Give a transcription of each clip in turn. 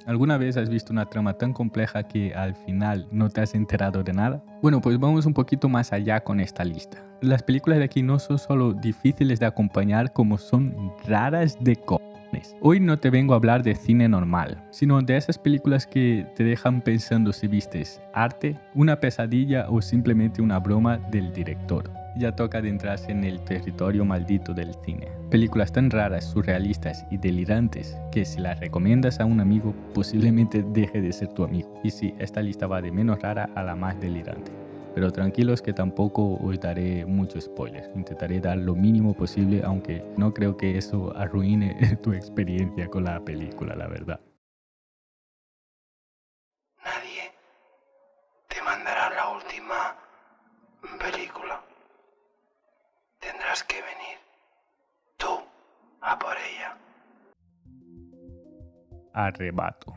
¿Alguna vez has visto una trama tan compleja que al final no te has enterado de nada? Bueno, pues vamos un poquito más allá con esta lista. Las películas de aquí no son solo difíciles de acompañar, como son raras de cojones. Hoy no te vengo a hablar de cine normal, sino de esas películas que te dejan pensando si vistes arte, una pesadilla o simplemente una broma del director. Ya toca adentrarse en el territorio maldito del cine. Películas tan raras, surrealistas y delirantes que si las recomiendas a un amigo posiblemente deje de ser tu amigo. Y sí, esta lista va de menos rara a la más delirante. Pero tranquilos que tampoco os daré muchos spoilers. Intentaré dar lo mínimo posible, aunque no creo que eso arruine tu experiencia con la película, la verdad. Nadie te mandará la última película. Tendrás que venir tú a por ella. Arrebato.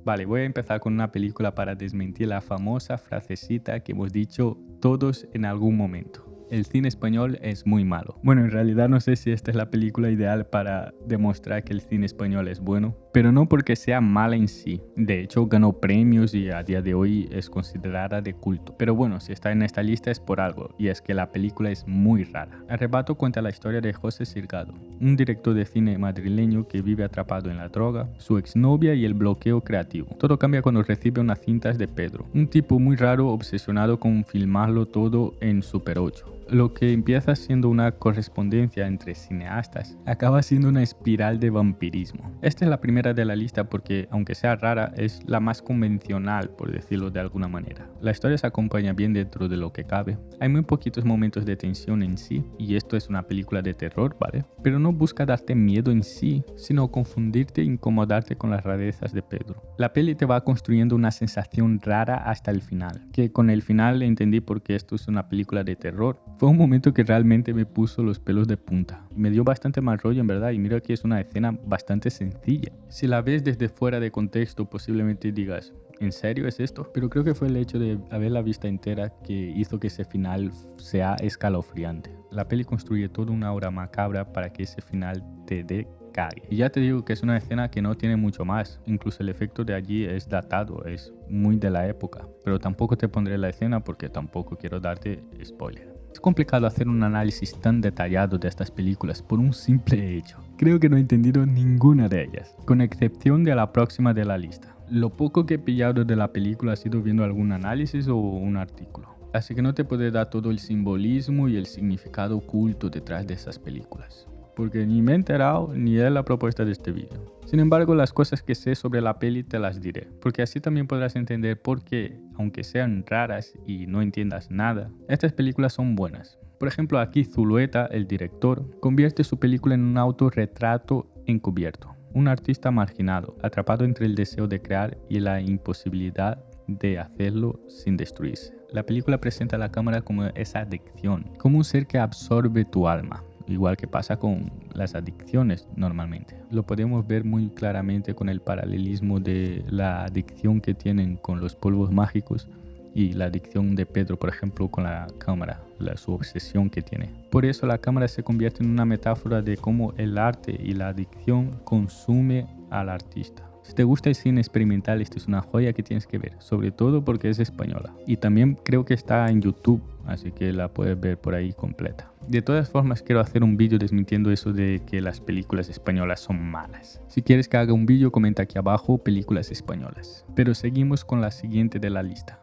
Vale, voy a empezar con una película para desmentir la famosa frasecita que hemos dicho todos en algún momento. El cine español es muy malo. Bueno, en realidad no sé si esta es la película ideal para demostrar que el cine español es bueno, pero no porque sea mala en sí. De hecho, ganó premios y a día de hoy es considerada de culto. Pero bueno, si está en esta lista es por algo, y es que la película es muy rara. Arrebato cuenta la historia de José Sirgado, un director de cine madrileño que vive atrapado en la droga, su exnovia y el bloqueo creativo. Todo cambia cuando recibe unas cintas de Pedro, un tipo muy raro obsesionado con filmarlo todo en Super 8. Lo que empieza siendo una correspondencia entre cineastas acaba siendo una espiral de vampirismo. Esta es la primera de la lista porque, aunque sea rara, es la más convencional, por decirlo de alguna manera. La historia se acompaña bien dentro de lo que cabe. Hay muy poquitos momentos de tensión en sí, y esto es una película de terror, ¿vale? Pero no busca darte miedo en sí, sino confundirte e incomodarte con las rarezas de Pedro. La peli te va construyendo una sensación rara hasta el final, que con el final entendí por qué esto es una película de terror. Fue un momento que realmente me puso los pelos de punta. Me dio bastante mal rollo en verdad, y mira que es una escena bastante sencilla. Si la ves desde fuera de contexto posiblemente digas, ¿en serio es esto? Pero creo que fue el hecho de haberla vista entera que hizo que ese final sea escalofriante. La peli construye toda una aura macabra para que ese final te dé cague. Y ya te digo que es una escena que no tiene mucho más. Incluso el efecto de allí es datado, es muy de la época. Pero tampoco te pondré la escena porque tampoco quiero darte spoiler. Es complicado hacer un análisis tan detallado de estas películas por un simple hecho. Creo que no he entendido ninguna de ellas, con excepción de la próxima de la lista. Lo poco que he pillado de la película ha sido viendo algún análisis o un artículo. Así que no te podré dar todo el simbolismo y el significado oculto detrás de esas películas, porque ni me he enterado ni es la propuesta de este vídeo. Sin embargo, las cosas que sé sobre la peli te las diré, porque así también podrás entender por qué, aunque sean raras y no entiendas nada, estas películas son buenas. Por ejemplo, aquí Zulueta, el director, convierte su película en un autorretrato encubierto. Un artista marginado, atrapado entre el deseo de crear y la imposibilidad de hacerlo sin destruirse. La película presenta a la cámara como esa adicción, como un ser que absorbe tu alma, igual que pasa con las adicciones normalmente. Lo podemos ver muy claramente con el paralelismo de la adicción que tienen con los polvos mágicos y la adicción de Pedro, por ejemplo, con la cámara, su obsesión que tiene. Por eso la cámara se convierte en una metáfora de cómo el arte y la adicción consume al artista. Si te gusta el cine experimental, esta es una joya que tienes que ver, sobre todo porque es española. Y también creo que está en YouTube, así que la puedes ver por ahí completa. De todas formas, quiero hacer un vídeo desmintiendo eso de que las películas españolas son malas. Si quieres que haga un vídeo, comenta aquí abajo películas españolas. Pero seguimos con la siguiente de la lista.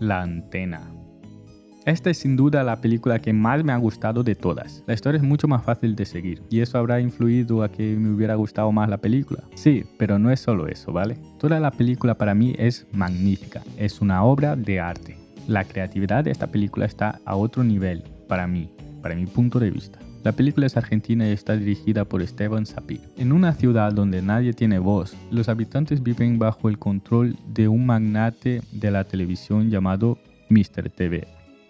La antena. Esta es sin duda la película que más me ha gustado de todas. La historia es mucho más fácil de seguir, y eso habrá influido a que me hubiera gustado más la película. Sí, pero no es solo eso, ¿vale? Toda la película para mí es magnífica, es una obra de arte. La creatividad de esta película está a otro nivel, para mi punto de vista. La película es argentina y está dirigida por Esteban Sapir. En una ciudad donde nadie tiene voz, los habitantes viven bajo el control de un magnate de la televisión llamado Mr. TV.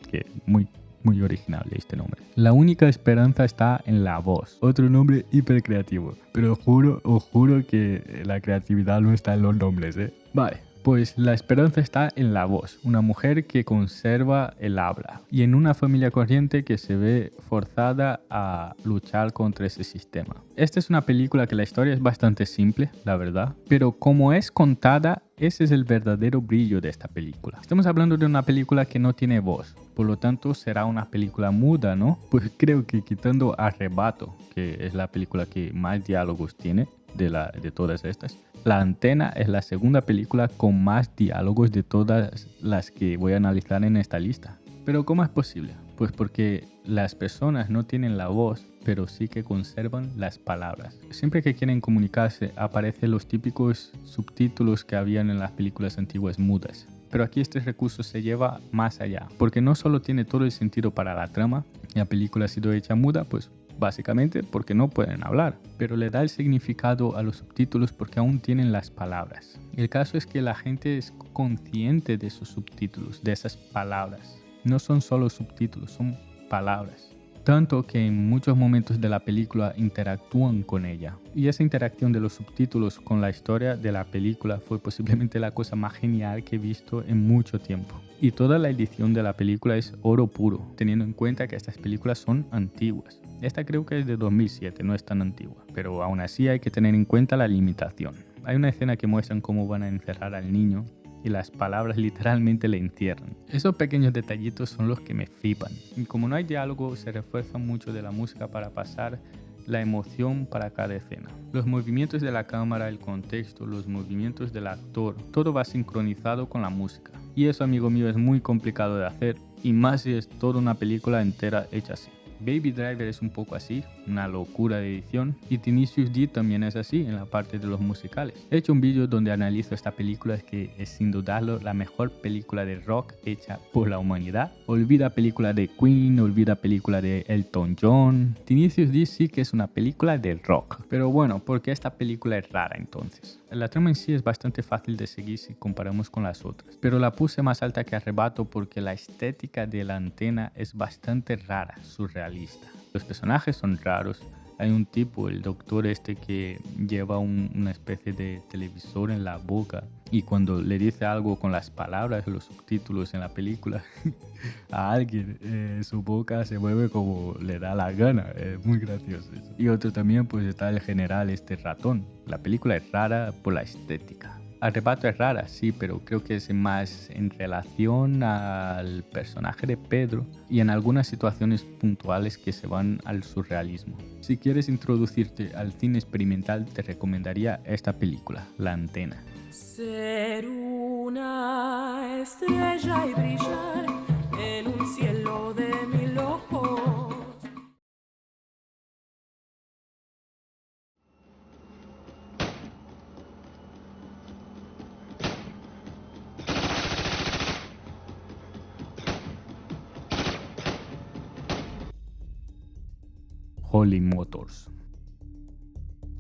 Que muy original este nombre. La única esperanza está en la voz. Otro nombre hiper creativo. Pero os juro que la creatividad no está en los nombres, ¿eh? Vale. Pues la esperanza está en la voz, una mujer que conserva el habla y en una familia corriente que se ve forzada a luchar contra ese sistema. Esta es una película que la historia es bastante simple, la verdad, pero como es contada, ese es el verdadero brillo de esta película. Estamos hablando de una película que no tiene voz, por lo tanto será una película muda, ¿no? Pues creo que quitando Arrebato, que es la película que más diálogos tiene de todas estas, La Antena es la segunda película con más diálogos de todas las que voy a analizar en esta lista. ¿Pero cómo es posible? Pues porque las personas no tienen la voz, pero sí que conservan las palabras. Siempre que quieren comunicarse aparecen los típicos subtítulos que habían en las películas antiguas mudas. Pero aquí este recurso se lleva más allá, porque no solo tiene todo el sentido para la trama, la película ha sido hecha muda, pues básicamente porque no pueden hablar, pero le da el significado a los subtítulos porque aún tienen las palabras. El caso es que la gente es consciente de esos subtítulos, de esas palabras. No son solo subtítulos, son palabras. Tanto que en muchos momentos de la película interactúan con ella. Y esa interacción de los subtítulos con la historia de la película fue posiblemente la cosa más genial que he visto en mucho tiempo. Y toda la edición de la película es oro puro, teniendo en cuenta que estas películas son antiguas. Esta creo que es de 2007, no es tan antigua, pero aún así hay que tener en cuenta la limitación. Hay una escena que muestran cómo van a encerrar al niño y las palabras literalmente le encierran. Esos pequeños detallitos son los que me flipan. Y como no hay diálogo, se refuerza mucho de la música para pasar la emoción para cada escena. Los movimientos de la cámara, el contexto, los movimientos del actor, todo va sincronizado con la música. Y eso, amigo mío, es muy complicado de hacer, y más si es toda una película entera hecha así. Baby Driver es un poco así, una locura de edición, y Tenacious D también es así en la parte de los musicales. He hecho un vídeo donde analizo esta película que es sin dudarlo la mejor película de rock hecha por la humanidad. Olvida película de Queen, olvida película de Elton John. Tenacious D sí que es una película de rock. Pero bueno, ¿por qué esta película es rara entonces? La trama en sí es bastante fácil de seguir si comparamos con las otras, pero la puse más alta que Arrebato porque la estética de La Antena es bastante rara, surrealista. Los personajes son raros. Hay un tipo, el doctor este, que lleva una especie de televisor en la boca y cuando le dice algo con las palabras, los subtítulos en la película a alguien, su boca se mueve como le da la gana. Es muy gracioso eso. Y otro también, pues está el general, este ratón. La película es rara por la estética. Arrebato es rara, sí, pero creo que es más en relación al personaje de Pedro y en algunas situaciones puntuales que se van al surrealismo. Si quieres introducirte al cine experimental, te recomendaría esta película, La Antena. Ser una estrella y brillar en un cielo de mil ojos. Holly Motors.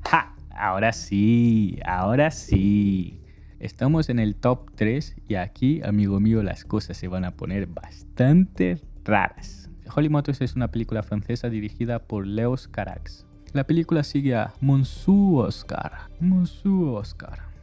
¡Ja! Ahora sí, ahora sí. Estamos en el top 3 y aquí, amigo mío, las cosas se van a poner bastante raras. Holly Motors es una película francesa dirigida por Leos Carax. La película sigue a Monsieur Oscar,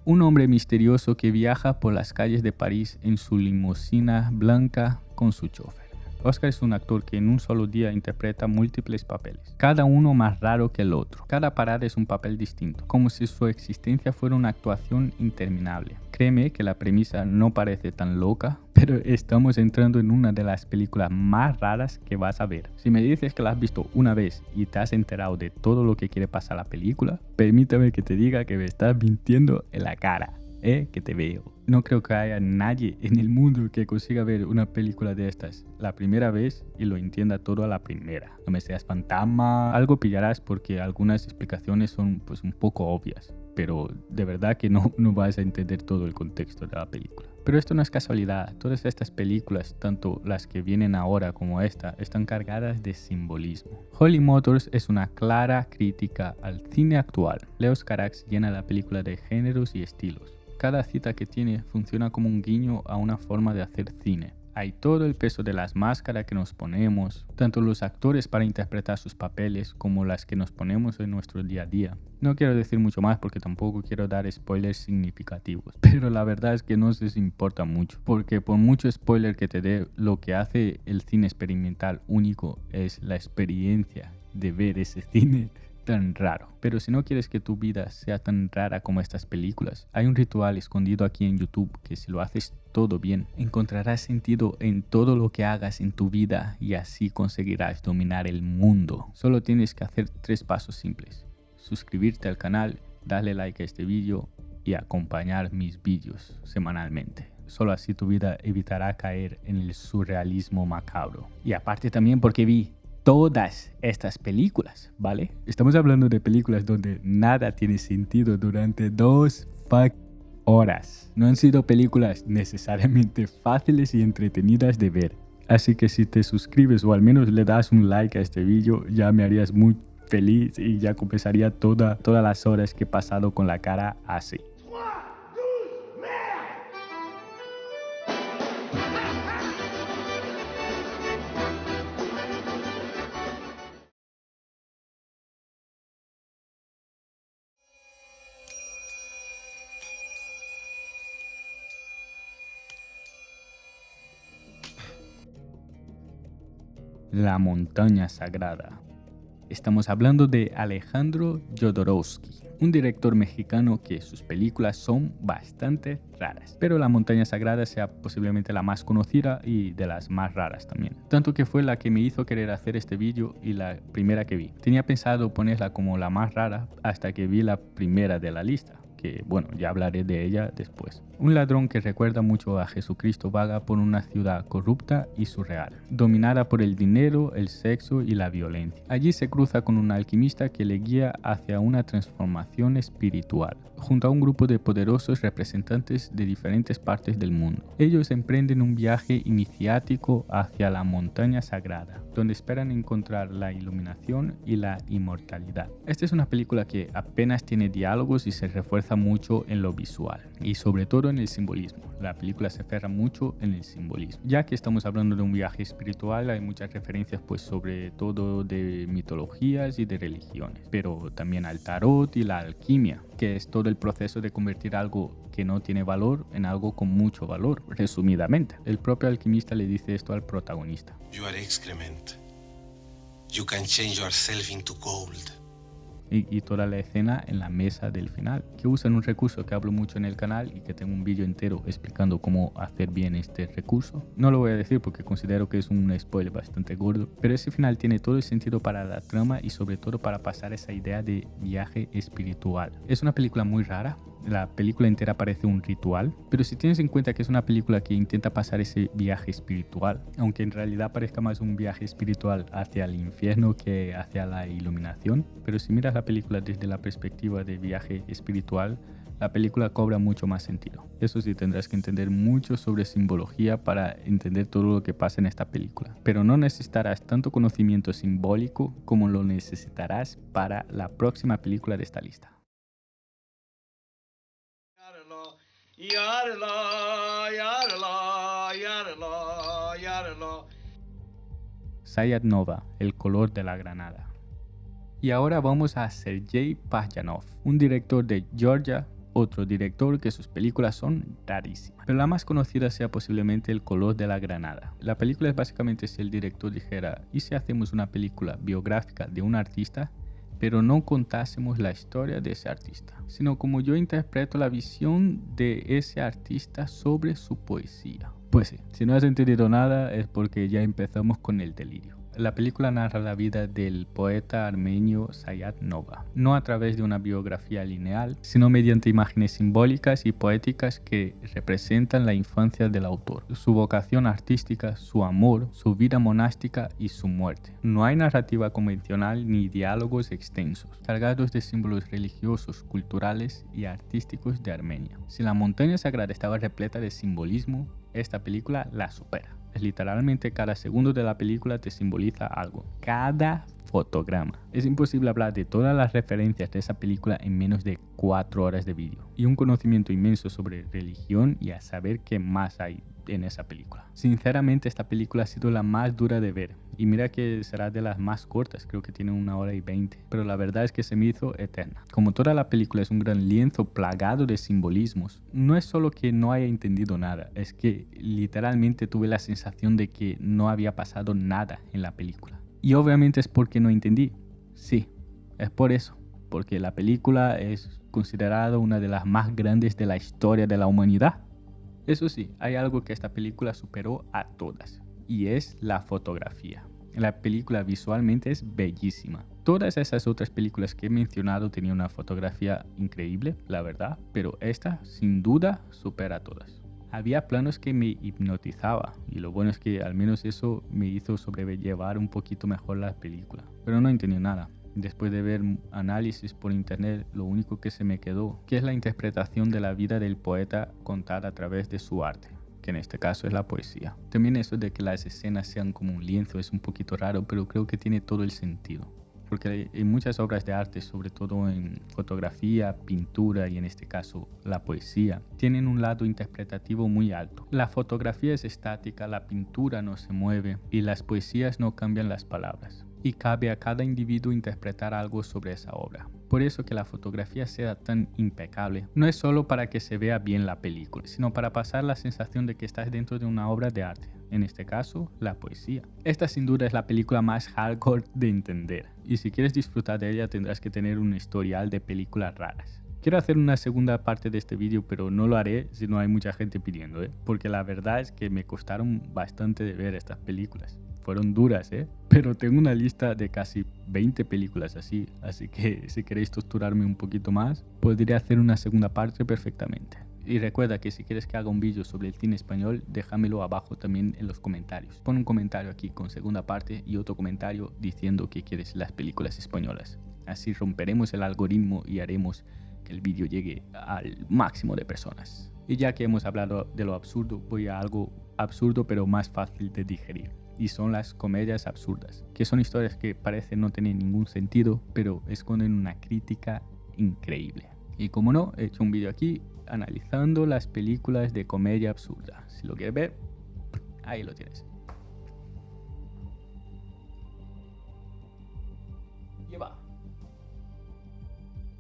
un hombre misterioso que viaja por las calles de París en su limusina blanca con su chofer. Oscar es un actor que en un solo día interpreta múltiples papeles, cada uno más raro que el otro. Cada parada es un papel distinto, como si su existencia fuera una actuación interminable. Créeme que la premisa no parece tan loca, pero estamos entrando en una de las películas más raras que vas a ver. Si me dices que la has visto una vez y te has enterado de todo lo que quiere pasar la película, permítame que te diga que me estás mintiendo en la cara. Que te veo. No creo que haya nadie en el mundo que consiga ver una película de estas la primera vez y lo entienda todo a la primera. No me seas fantasma, algo pillarás porque algunas explicaciones son pues un poco obvias, pero de verdad que no vas a entender todo el contexto de la película. Pero esto no es casualidad, todas estas películas, tanto las que vienen ahora como esta, están cargadas de simbolismo. Holly Motors es una clara crítica al cine actual. Leos Carax llena la película de géneros y estilos. Cada cita que tiene funciona como un guiño a una forma de hacer cine. Hay todo el peso de las máscaras que nos ponemos, tanto los actores para interpretar sus papeles como las que nos ponemos en nuestro día a día. No quiero decir mucho más porque tampoco quiero dar spoilers significativos, pero la verdad es que no se importa mucho, porque por mucho spoiler que te dé, lo que hace el cine experimental único es la experiencia de ver ese cine tan raro. Pero si no quieres que tu vida sea tan rara como estas películas, hay un ritual escondido aquí en YouTube que si lo haces todo bien, encontrarás sentido en todo lo que hagas en tu vida y así conseguirás dominar el mundo. Solo tienes que hacer 3 pasos simples: suscribirte al canal, darle like a este vídeo y acompañar mis vídeos semanalmente. Solo así tu vida evitará caer en el surrealismo macabro. Y aparte también porque vi todas estas películas, ¿vale? Estamos hablando de películas donde nada tiene sentido durante 2 horas. No han sido películas necesariamente fáciles y entretenidas de ver. Así que si te suscribes o al menos le das un like a este vídeo, ya me harías muy feliz y ya compensaría todas las horas que he pasado con la cara así. La montaña sagrada. Estamos hablando de Alejandro Jodorowsky, un director mexicano que sus películas son bastante raras, pero La montaña sagrada sea posiblemente la más conocida y de las más raras también. Tanto que fue la que me hizo querer hacer este vídeo y la primera que vi. Tenía pensado ponerla como la más rara hasta que vi la primera de la lista, que bueno, ya hablaré de ella después. Un ladrón que recuerda mucho a Jesucristo vaga por una ciudad corrupta y surreal, dominada por el dinero, el sexo y la violencia. Allí se cruza con un alquimista que le guía hacia una transformación espiritual, junto a un grupo de poderosos representantes de diferentes partes del mundo. Ellos emprenden un viaje iniciático hacia la montaña sagrada, donde esperan encontrar la iluminación y la inmortalidad. Esta es una película que apenas tiene diálogos y se refuerza mucho en lo visual, y sobre todo en el simbolismo. La película se aferra mucho en el simbolismo. Ya que estamos hablando de un viaje espiritual, hay muchas referencias pues sobre todo de mitologías y de religiones, pero también al tarot y la alquimia, que es todo el proceso de convertir algo que no tiene valor en algo con mucho valor, resumidamente. El propio alquimista le dice esto al protagonista. You are excrement. You can change yourself into gold. Y toda la escena en la mesa del final, que usan un recurso que hablo mucho en el canal y que tengo un vídeo entero explicando cómo hacer bien este recurso. No lo voy a decir porque considero que es un spoiler bastante gordo, pero ese final tiene todo el sentido para la trama y sobre todo para pasar esa idea de viaje espiritual. Es una película muy rara. La película entera parece un ritual, pero si tienes en cuenta que es una película que intenta pasar ese viaje espiritual, aunque en realidad parezca más un viaje espiritual hacia el infierno que hacia la iluminación, pero si miras la película desde la perspectiva de viaje espiritual, la película cobra mucho más sentido. Eso sí, tendrás que entender mucho sobre simbología para entender todo lo que pasa en esta película, pero no necesitarás tanto conocimiento simbólico como lo necesitarás para la próxima película de esta lista. Sayat Nova, el color de la granada. Y ahora vamos a Sergei Pajdanov, un director de Georgia, otro director que sus películas son rarísimas, pero la más conocida sea posiblemente El color de la granada. La película es básicamente si el director dijera: ¿y si hacemos una película biográfica de un artista, pero no contásemos la historia de ese artista, sino como yo interpreto la visión de ese artista sobre su poesía? Pues sí, si no has entendido nada es porque ya empezamos con el delirio. La película narra la vida del poeta armenio Sayat Nova, no a través de una biografía lineal, sino mediante imágenes simbólicas y poéticas que representan la infancia del autor, su vocación artística, su amor, su vida monástica y su muerte. No hay narrativa convencional ni diálogos extensos, cargados de símbolos religiosos, culturales y artísticos de Armenia. Si la montaña sagrada estaba repleta de simbolismo, esta película la supera. Literalmente cada segundo de la película te simboliza algo. Cada fotograma. Es imposible hablar de todas las referencias de esa película en menos de 4 horas de vídeo. Y un conocimiento inmenso sobre religión y a saber qué más hay en esa película. Sinceramente, esta película ha sido la más dura de ver. Y mira que será de las más cortas, creo que tiene 1 hora y 20. Pero la verdad es que se me hizo eterna. Como toda la película es un gran lienzo plagado de simbolismos, no es solo que no haya entendido nada, es que literalmente tuve la sensación de que no había pasado nada en la película. Y obviamente es porque no entendí. Sí, es por eso. Porque la película es considerada una de las más grandes de la historia de la humanidad. Eso sí, hay algo que esta película superó a todas, y es la fotografía. La película visualmente es bellísima. Todas esas otras películas que he mencionado tenían una fotografía increíble, la verdad, pero esta sin duda supera a todas. Había planos que me hipnotizaba, y lo bueno es que al menos eso me hizo sobrellevar un poquito mejor la película, pero no entendí nada. Después de ver análisis por internet, lo único que se me quedó, que es la interpretación de la vida del poeta contada a través de su arte, que en este caso es la poesía. También eso de que las escenas sean como un lienzo es un poquito raro, pero creo que tiene todo el sentido. Porque en muchas obras de arte, sobre todo en fotografía, pintura y en este caso la poesía, tienen un lado interpretativo muy alto. La fotografía es estática, la pintura no se mueve y las poesías no cambian las palabras. Y cabe a cada individuo interpretar algo sobre esa obra. Por eso que la fotografía sea tan impecable no es solo para que se vea bien la película, sino para pasar la sensación de que estás dentro de una obra de arte, en este caso, la poesía. Esta sin duda es la película más hardcore de entender, y si quieres disfrutar de ella tendrás que tener un historial de películas raras. Quiero hacer una segunda parte de este vídeo, pero no lo haré si no hay mucha gente pidiendo, porque la verdad es que me costaron bastante de ver estas películas. Fueron duras, pero tengo una lista de casi 20 películas así que si queréis torturarme un poquito más, podría hacer una segunda parte perfectamente. Y recuerda que si quieres que haga un vídeo sobre el cine español, déjamelo abajo también en los comentarios. Pon un comentario aquí con segunda parte y otro comentario diciendo que quieres las películas españolas. Así romperemos el algoritmo y haremos que el vídeo llegue al máximo de personas. Y ya que hemos hablado de lo absurdo, voy a algo absurdo pero más fácil de digerir. Y son las comedias absurdas, que son historias que parecen no tener ningún sentido, pero esconden una crítica increíble. Y como no, he hecho un vídeo aquí analizando las películas de comedia absurda. Si lo quieres ver, ahí lo tienes. Lleva.